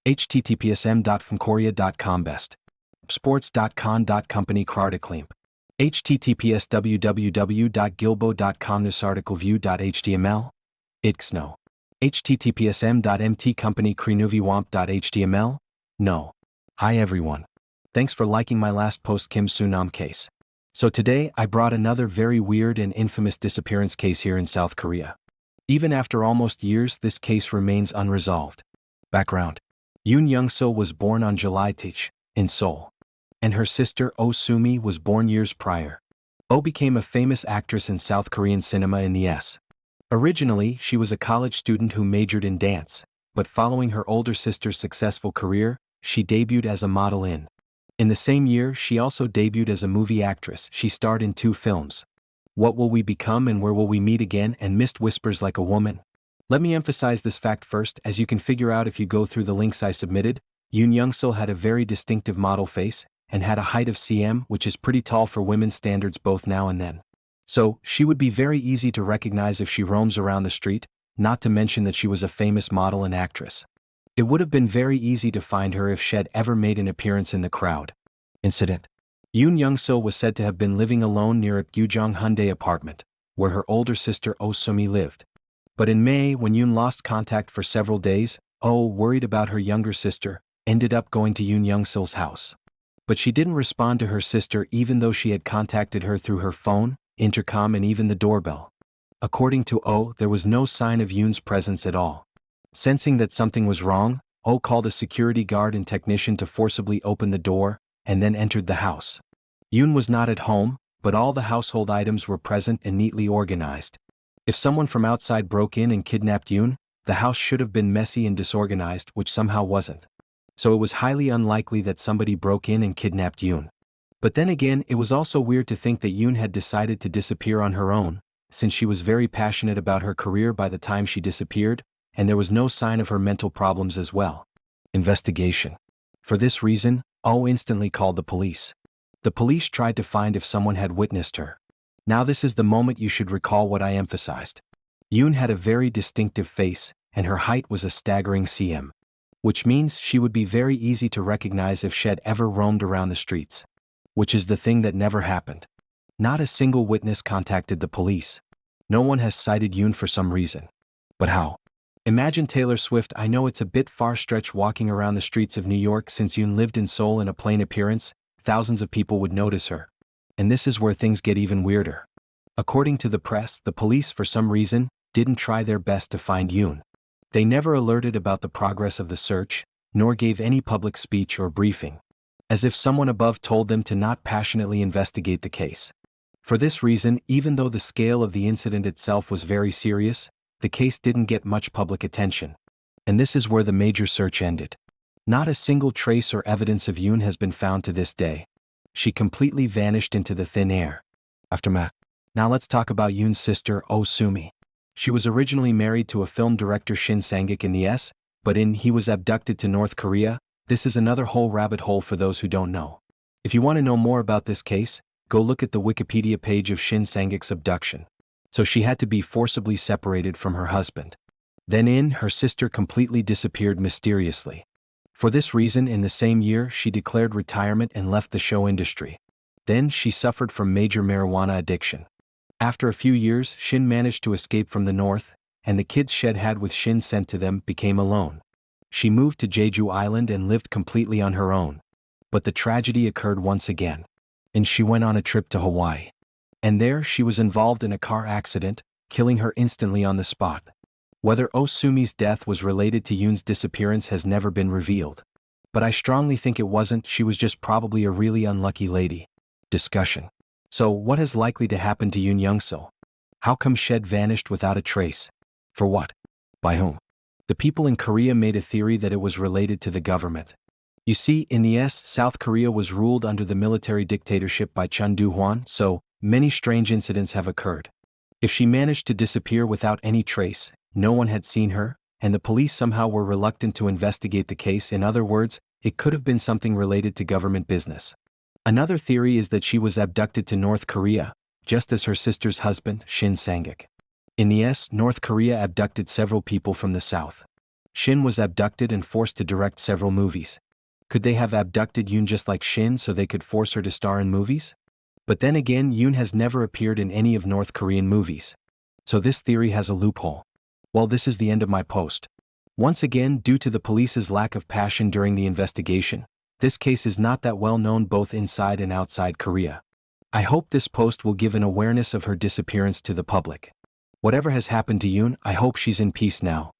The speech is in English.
https://m.fmkorea.com best. sports.con.company crarticleam. https www.gilbo.com newsarticleview.html. Ixno. https m.mtcompany crenuviwamp.html. No. Hi everyone. Thanks for liking my last post Kim Soo-nam case. So today I brought another very weird and infamous disappearance case here in South Korea. Even after almost years, this case remains unresolved. Background. Yoon Young-sil was born on July 10th, in Seoul. And her sister Oh Soo-mi was born years prior. Oh became a famous actress in South Korean cinema in the S. Originally, she was a college student who majored in dance, but following her older sister's successful career, she debuted as a model in the same year, she also debuted as a movie actress. She starred in 2 films. What Will We Become and Where Will We Meet Again and Mist Whispers Like a Woman. Let me emphasize this fact first. As you can figure out if you go through the links I submitted, Yoon Young-sil had a very distinctive model face, and had a height of cm, which is pretty tall for women's standards both now and then. So, she would be very easy to recognize if she roams around the street, not to mention that she was a famous model and actress. It would have been very easy to find her if she'd ever made an appearance in the crowd. Incident. Yoon Young-sil was said to have been living alone near a Gujong Hyundai apartment, where her older sister Oh Soo-mi lived. But in May, when Yoon lost contact for several days, Oh, worried about her younger sister, ended up going to Yoon Young-sil's house. But she didn't respond to her sister even though she had contacted her through her phone, intercom and even the doorbell. According to Oh, there was no sign of Yoon's presence at all. Sensing that something was wrong, Oh called a security guard and technician to forcibly open the door, and then entered the house. Yoon was not at home, but all the household items were present and neatly organized. If someone from outside broke in and kidnapped Yoon, the house should have been messy and disorganized, which somehow wasn't. So it was highly unlikely that somebody broke in and kidnapped Yoon. But then again, it was also weird to think that Yoon had decided to disappear on her own, since she was very passionate about her career by the time she disappeared, and there was no sign of her mental problems as well. Investigation. For this reason, Oh instantly called the police. The police tried to find if someone had witnessed her. Now this is the moment you should recall what I emphasized. Yoon had a very distinctive face, and her height was a staggering cm. Which means she would be very easy to recognize if she'd ever roamed around the streets. Which is the thing that never happened. Not a single witness contacted the police. No one has cited Yoon for some reason. But how? Imagine Taylor Swift. I know it's a bit far-stretched walking around the streets of New York. Since Yoon lived in Seoul in a plain appearance, thousands of people would notice her. And this is where things get even weirder. According to the press, the police for some reason didn't try their best to find Yoon. They never alerted about the progress of the search, nor gave any public speech or briefing. As if someone above told them to not passionately investigate the case. For this reason, even though the scale of the incident itself was very serious, the case didn't get much public attention. And this is where the major search ended. Not a single trace or evidence of Yoon has been found to this day. She completely vanished into the thin air. Aftermath. Now let's talk about Yoon's sister, Oh Soo-mi. She was originally married to a film director Shin Sang-ik in the S, but he was abducted to North Korea. This is another whole rabbit hole for those who don't know. If you want to know more about this case, go look at the Wikipedia page of Shin Sang-ik's abduction. So she had to be forcibly separated from her husband. Then her sister completely disappeared mysteriously. For this reason, in the same year, she declared retirement and left the show industry. Then she suffered from major marijuana addiction. After a few years, Shin managed to escape from the north, and the kids she'd had with Shin sent to them became alone. She moved to Jeju Island and lived completely on her own. But the tragedy occurred once again. And she went on a trip to Hawaii. And there she was involved in a car accident, killing her instantly on the spot. Whether Oh Soo-mi's death was related to Yoon's disappearance has never been revealed. But I strongly think it wasn't. She was just probably a really unlucky lady. Discussion. So what is likely to happen to Yoon Young-sil? How come she'd vanished without a trace? For what? By whom? The people in Korea made a theory that it was related to the government. You see, in the South Korea was ruled under the military dictatorship by Chun Doo-hwan, so many strange incidents have occurred. If she managed to disappear without any trace, no one had seen her, and the police somehow were reluctant to investigate the case. In other words, it could have been something related to government business. Another theory is that she was abducted to North Korea, just as her sister's husband, Shin Sang-ik. In the North Korea abducted several people from the south. Shin was abducted and forced to direct several movies. Could they have abducted Yoon just like Shin so they could force her to star in movies? But then again, Yoon has never appeared in any of North Korean movies. So this theory has a loophole. Well, this is the end of my post. Once again, due to the police's lack of passion during the investigation, this case is not that well known both inside and outside Korea. I hope this post will give an awareness of her disappearance to the public. Whatever has happened to Yoon, I hope she's in peace now.